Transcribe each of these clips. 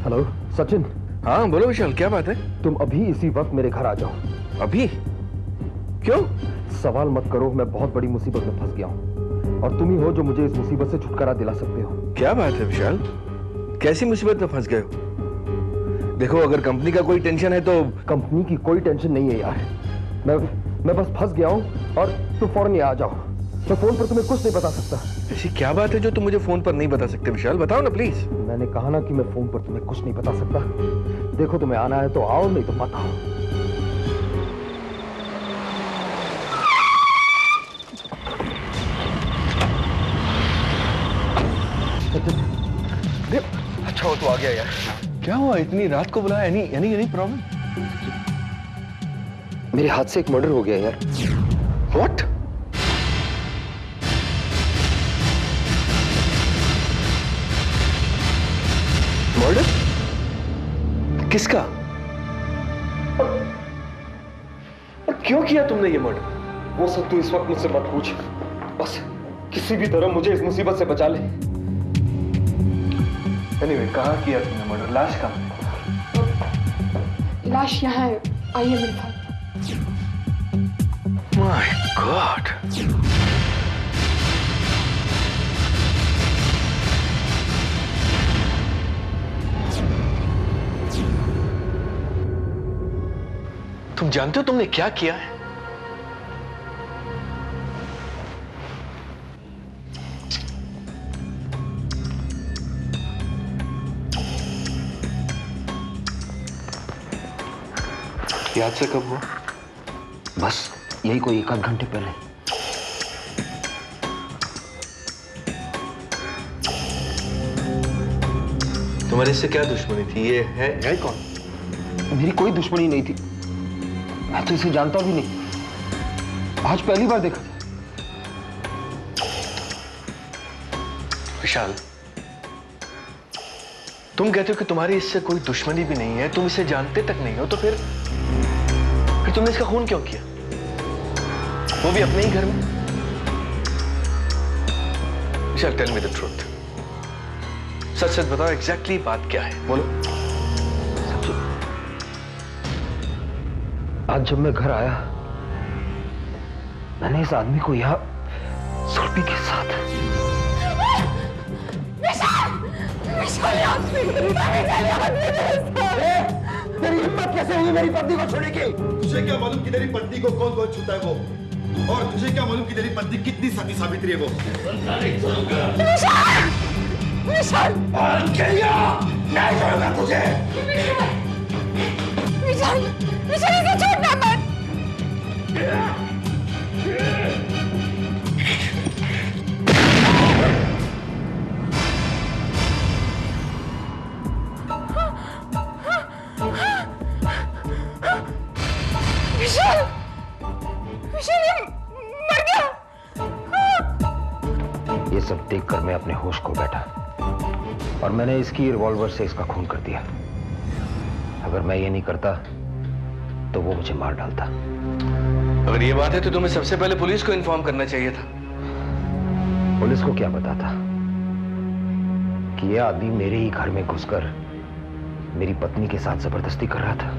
Hello Sachin. हाँ बोलो विशाल, क्या बात है? तुम अभी इसी वक्त मेरे घर आ जाओ। अभी? क्यों? सवाल मत करो, मैं बहुत बड़ी मुसीबत में फंस गया हूँ और तुम ही हो जो मुझे इस मुसीबत से छुटकारा दिला सकते हो। क्या बात है विशाल, कैसी मुसीबत में फंस गए हो? देखो अगर कंपनी का कोई टेंशन है तो। कंपनी की कोई टेंशन नहीं है यार, मैं बस फंस गया हूँ और तुम फौरन यहाँ आ जाओ। मैं फोन पर तुम्हें कुछ नहीं बता सकता। ऐसी क्या बात है जो तुम मुझे फोन पर नहीं बता सकते विशाल? बताओ ना प्लीज। मैंने कहा ना कि मैं फोन पर तुम्हें कुछ नहीं बता सकता। देखो तुम्हें आना है तो आओ, नहीं तो मत आओ। अच्छा हो तो आ गया यार। क्या हुआ, इतनी रात को बुलाया? Any problem? मेरे हाथ से एक मर्डर हो गया यार। व्हाट? मर्डर? किसका? और क्यों किया तुमने ये मर्डर? वो सब तू इस वक्त मुझसे मत पूछ, बस किसी भी तरह मुझे इस मुसीबत से बचा ले। एनीवे, कहाँ किया तुमने मर्डर? लाश कहाँ? लाश यहाँ है, आइए मेरे साथ। My God. तुम जानते हो तुमने क्या किया है? याद से कब हुआ? बस यही कोई 1 आध घंटे पहले। तुम्हारे इससे क्या दुश्मनी थी? ये है कौन? मेरी कोई दुश्मनी नहीं थी, मैं तो इसे जानता भी नहीं, आज पहली बार देखा था। विशाल, तुम कहते हो कि तुम्हारी इससे कोई दुश्मनी भी नहीं है, तुम इसे जानते तक नहीं हो, तो फिर तुमने इसका खून क्यों किया? वो भी अपने ही घर में? विशाल, टेल मी द ट्रूथ। सच सच बताओ, एग्जैक्टली बात क्या है? बोलो। आज जब मैं घर आया, मैंने इस आदमी को यहाँ सुरभि के साथ। तेरी हिम्मत कैसे हुई मेरी पत्नी को छूने की? तुझे क्या मालूम कि तेरी पत्नी को कौन कौन छूता है वो? और तुझे क्या मालूम कि तेरी पत्नी कितनी सती सावित्री है वो? विशाल! नहीं छोड़ूंगा तुझे। विशाल! विशाल, इसे छोड़ना मत! विशाल! विशाल, ये मर गया! ये सब देखकर मैं अपने होश खो बैठा और मैंने इसकी रिवॉल्वर से इसका खून कर दिया। अगर मैं ये नहीं करता तो वो मुझे मार डालता। अगर ये बात है तो तुम्हें सबसे पहले पुलिस को इन्फॉर्म करना चाहिए था। पुलिस को क्या पता था कि यह आदमी मेरे ही घर में घुसकर मेरी पत्नी के साथ जबरदस्ती कर रहा था।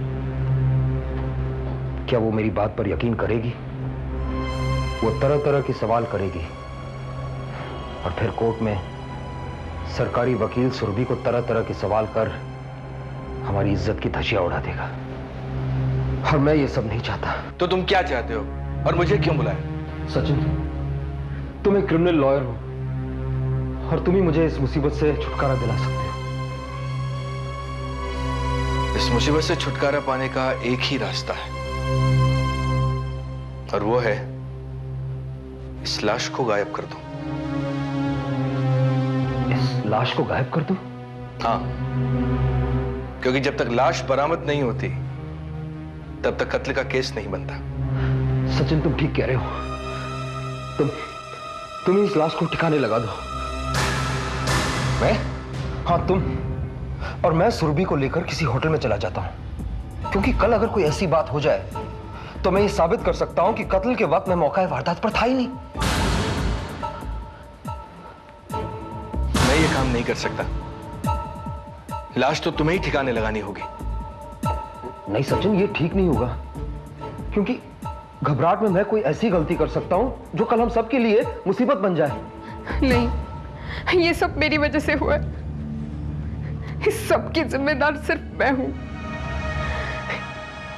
क्या वो मेरी बात पर यकीन करेगी? वो तरह तरह के सवाल करेगी और फिर कोर्ट में सरकारी वकील सुरभि को तरह तरह के सवाल कर हमारी इज्जत की धज्जियां उड़ा देगा और मैं ये सब नहीं चाहता। तो तुम क्या चाहते हो और मुझे क्यों बुलाया? सचिन, तुम एक क्रिमिनल लॉयर हो और तुम ही मुझे इस मुसीबत से छुटकारा दिला सकते हो। इस मुसीबत से छुटकारा पाने का एक ही रास्ता है और वो है इस लाश को गायब कर दो। इस लाश को गायब कर दूं? हाँ, क्योंकि जब तक लाश बरामद नहीं होती तब तक कत्ल का केस नहीं बनता। सचिन, तुम ठीक कह रहे हो। तुम इस लाश को ठिकाने लगा दो। मैं? हाँ, तुम और मैं सुरभि को लेकर किसी होटल में चला जाता हूं, क्योंकि कल अगर कोई ऐसी बात हो जाए तो मैं ये साबित कर सकता हूं कि कत्ल के वक्त मैं मौका वारदात पर था ही नहीं। मैं ये काम नहीं कर सकता, लाश तो तुम्हें ही ठिकाने लगानी होगी। नहीं सचिन, ये ठीक नहीं होगा, क्योंकि घबराहट में मैं कोई ऐसी गलती कर सकता हूं जो कल हम सबके लिए मुसीबत बन जाए। नहीं, ये सब मेरी वजह से हुआ है। इस सब की जिम्मेदार सिर्फ मैं हूं,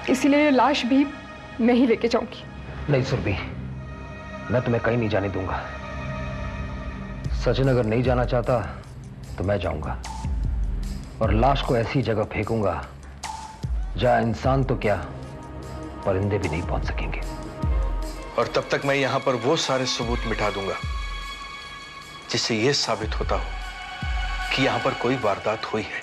इसीलिए ये लाश भी मैं ही लेके जाऊंगी। नहीं सुरभि, मैं तुम्हें कहीं नहीं जाने दूंगा। सचिन अगर नहीं जाना चाहता तो मैं जाऊंगा और लाश को ऐसी जगह फेंकूंगा जहां इंसान तो क्या, परिंदे भी नहीं पहुंच सकेंगे। और तब तक मैं यहां पर वो सारे सबूत मिटा दूंगा जिससे यह साबित होता हो कि यहां पर कोई वारदात हुई है।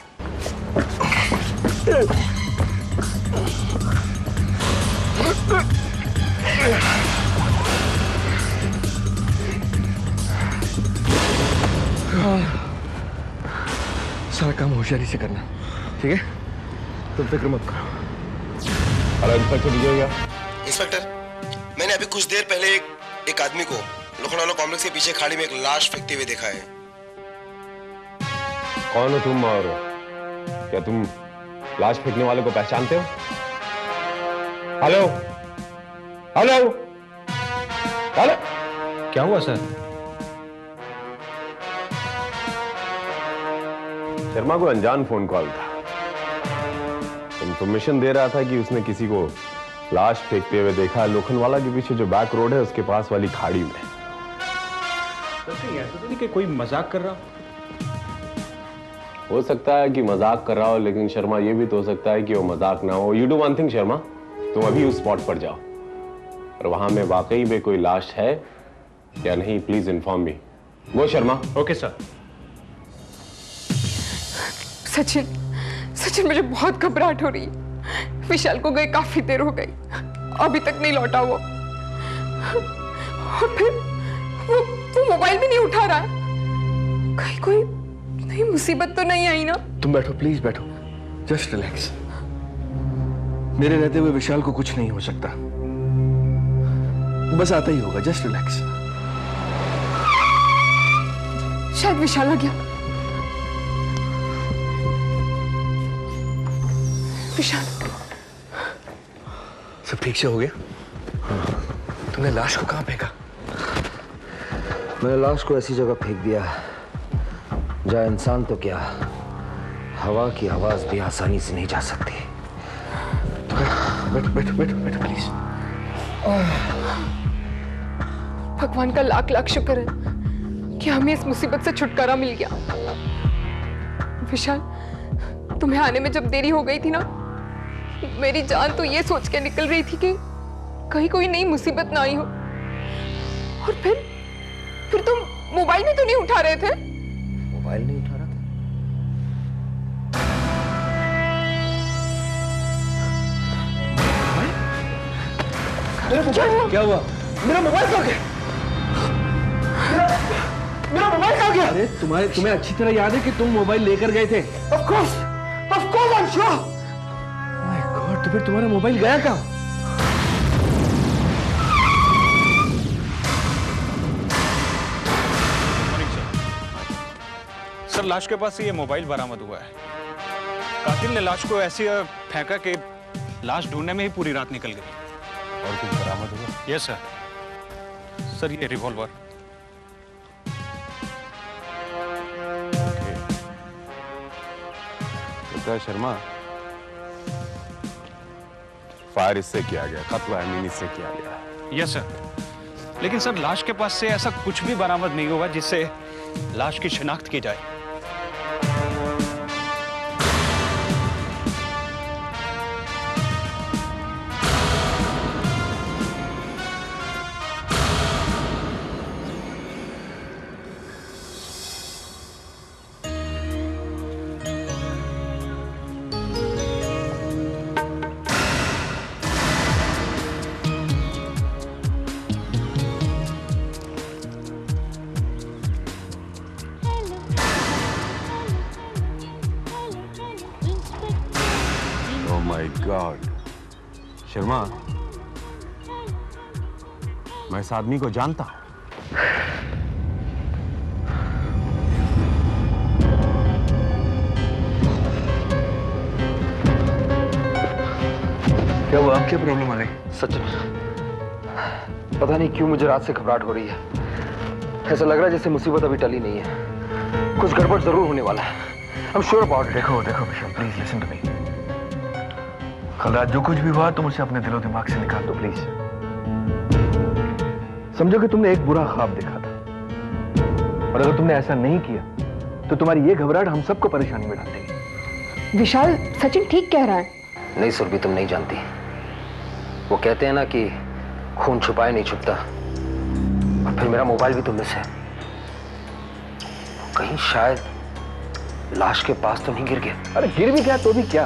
सारा काम होशियारी से करना, ठीक है? तुम फिक्र मत करो। हेलो इंस्पेक्टर विजय भैया। इंस्पेक्टर, मैंने अभी कुछ देर पहले एक आदमी को लोखंडवाला कॉम्प्लेक्स के पीछे खाड़ी में एक लाश फेंकते हुए देखा है। कौन हो तुम और क्या तुम लाश फेंकने वाले को पहचानते हो? Hello hello hello. क्या हुआ सर? शर्मा को अनजान फोन कॉल था, इंफॉर्मेशन दे रहा था कि उसने किसी को लाश फेंकते हुए देखा लोखंडवाला के पीछे जो बैक रोड है उसके पास वाली खाड़ी में। ऐसा तो नहीं कि कोई मजाक कर रहा हो सकता है कि मजाक कर रहा हो, लेकिन शर्मा ये भी तो हो सकता है कि वो मजाक ना हो। You do one thing Sharma, तुम अभी उस स्पॉट पर जाओ और वहां में वाकई में कोई लाश है या नहीं, प्लीज इन्फॉर्म मी। वो शर्मा। Okay sir. सचिन मुझे बहुत घबराहट हो रही है। विशाल को गए काफी देर हो गई, अभी तक नहीं लौटा वो। और फिर वो मोबाइल भी नहीं उठा रहा है। कहीं कोई नहीं मुसीबत तो नहीं आई ना? तुम बैठो, प्लीज बैठो, जस्ट रिलैक्स। मेरे रहते हुए विशाल को कुछ नहीं हो सकता, बस आता ही होगा। Just relax. शायद विशाल आ गया। विशाल, सब ठीक से हो गया? तुमने लाश को कहां फेंका? मैंने लाश को ऐसी जगह फेंक दिया जहां इंसान तो क्या, हवा की आवाज भी आसानी से नहीं जा सकती। बैठो बैठो बैठो बैठो प्लीज। भगवान का लाख लाख शुक्र है कि हमें इस मुसीबत से छुटकारा मिल गया। विशाल, तुम्हें आने में जब देरी हो गई थी ना, मेरी जान तो ये सोच के निकल रही थी कि कहीं कोई नई मुसीबत ना आई हो। और फिर तुम मोबाइल भी तो नहीं उठा रहे थे। मोबाइल नहीं उठा रहा था? क्या हुआ? मेरा मोबाइल कहाँ गया? मेरा मोबाइल कहाँ गया? अरे तुम्हें अच्छी तरह याद है कि तुम मोबाइल लेकर गए थे। Of course I'm sure. My God, तो फिर तुम्हारा मोबाइल गया कहाँ? सर, लाश के पास से ये मोबाइल बरामद हुआ है। कातिल ने लाश को ऐसे फेंका कि लाश ढूंढने में ही पूरी रात निकल गई। और कुछ बरामद हुआ? यस सर, ये रिवॉल्वर। शर्मा, फायर इससे किया गया, कत्ल अमीन इससे किया गया। यस सर, लेकिन सर लाश के पास से ऐसा कुछ भी बरामद नहीं हुआ जिससे लाश की शिनाख्त की जाए। माय गॉड, शर्मा, मैं इस आदमी को जानता हूं। क्या हुआ? क्या प्रॉब्लम आ गई? सचिन, पता नहीं क्यों मुझे रात से घबराहट हो रही है। ऐसा लग रहा है जैसे मुसीबत अभी टली नहीं है। कुछ गड़बड़ जरूर होने वाला है। I'm sure about it. देखो विशाल, प्लीज लिसन टू मी। कल रात जो कुछ भी हुआ तुम उसे अपने दिलो दिमाग से निकाल दो प्लीज। समझो कि तुमने एक बुरा ख्वाब देखा था, और अगर तुमने ऐसा नहीं किया तो तुम्हारी ये घबराहट हम सबको परेशानी में डाल देगी। विशाल, सचिन ठीक कह रहा है। नहीं सुरभि, तुम नहीं जानती। वो कहते हैं ना कि खून छुपाए नहीं छुपता। और फिर मेरा मोबाइल भी तुम मिस है। कहीं शायद लाश के पास तो नहीं गिर गया। अरे गिर भी गया तो भी क्या,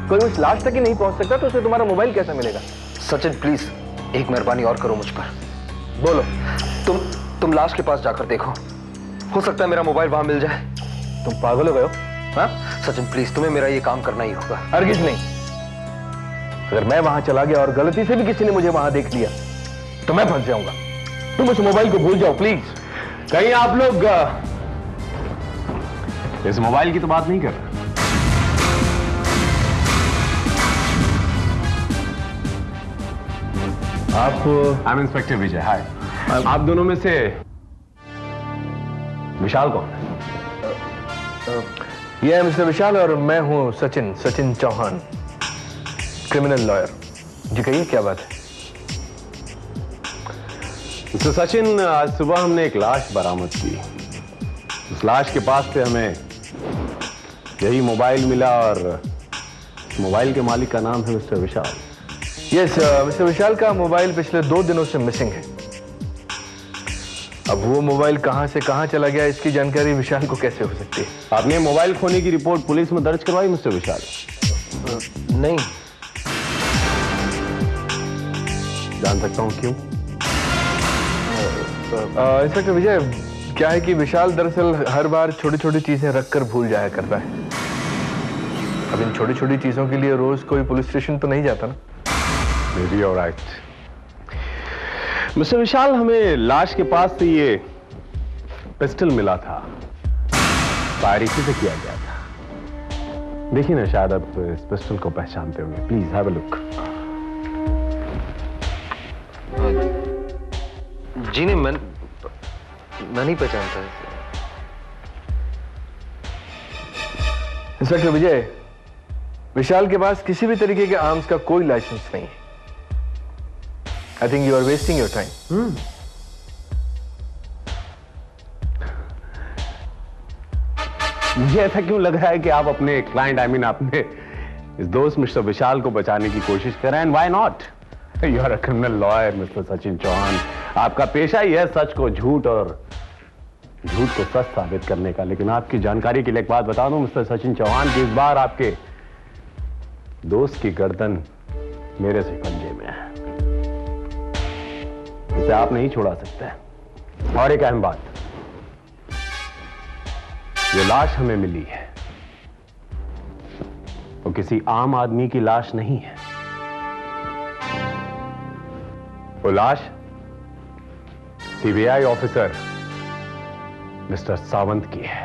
कोई उस लाश तक ही नहीं पहुंच सकता तो उसे तुम्हारा मोबाइल कैसा मिलेगा? सचिन प्लीज एक मेहरबानी और करो मुझ पर। बोलो। तुम लाश के पास जाकर देखो, हो सकता है मेरा मोबाइल वहां मिल जाए। तुम पागल हो गए हो? हाँ सचिन प्लीज, तुम्हें मेरा ये काम करना ही होगा। हरगिज नहीं। अगर मैं वहां चला गया और गलती से भी किसी ने मुझे वहां देख लिया तो मैं फंस जाऊंगा। तुम उस मोबाइल को भूल जाओ प्लीज। कहीं आप लोग इस मोबाइल की तो बात नहीं कर रहे? आप? आई एम इंस्पेक्टर विजय। हाय। आप दोनों में से विशाल कौन है? ये है मिस्टर विशाल और मैं हूं सचिन चौहान, क्रिमिनल लॉयर। जी कहिए, क्या बात है? मिस्टर सचिन, आज सुबह हमने एक लाश बरामद की। उस लाश के पास से हमें यही मोबाइल मिला और मोबाइल के मालिक का नाम है मिस्टर विशाल। यस, मिस्टर विशाल का मोबाइल पिछले 2 दिनों से मिसिंग है। अब वो मोबाइल कहां से कहां चला गया इसकी जानकारी विशाल को कैसे हो सकती है? आपने मोबाइल खोने की रिपोर्ट पुलिस में दर्ज करवाई मिस्टर विशाल? नहीं। जान सकता हूं क्यों? इंस्पेक्टर विजय, क्या है कि विशाल दरअसल हर बार छोटी छोटी चीजें रखकर भूल जाया करता है। अब इन छोटी छोटी चीजों के लिए रोज कोई पुलिस स्टेशन तो नहीं जाता ना। Maybe you're right. मिस्टर विशाल, हमें लाश के पास से ये पिस्टल मिला था। फायर इसी से किया गया था। देखिए ना, शायद आप इस पिस्टल को पहचानते होंगे। Please have a look. जी नहीं, मैं नहीं पहचानता। इंस्पेक्टर विजय, विशाल के पास किसी भी तरीके के आर्म्स का कोई लाइसेंस नहीं है। I think you are wasting your time. मुझे ऐसा क्यों लग रहा है कि आप अपने क्लाइंट, आई मीन अपने इस दोस्त मिस्टर विशाल को बचाने की कोशिश कर रहे हैं? Why not? You are a criminal lawyer mister Sachin Chauhan. आपका पेशा ही है सच को झूठ और झूठ को सच साबित करने का। लेकिन आपकी जानकारी के लिए एक बात बता दूं मिस्टर सचिन चौहान कि इस बार आपके दोस्त की गर्दन मेरे शिकंजे में है। इसे आप नहीं छुड़ा सकते। और एक अहम बात, जो लाश हमें मिली है वो किसी आम आदमी की लाश नहीं है। वो लाश सीबीआई ऑफिसर मिस्टर सावंत की है।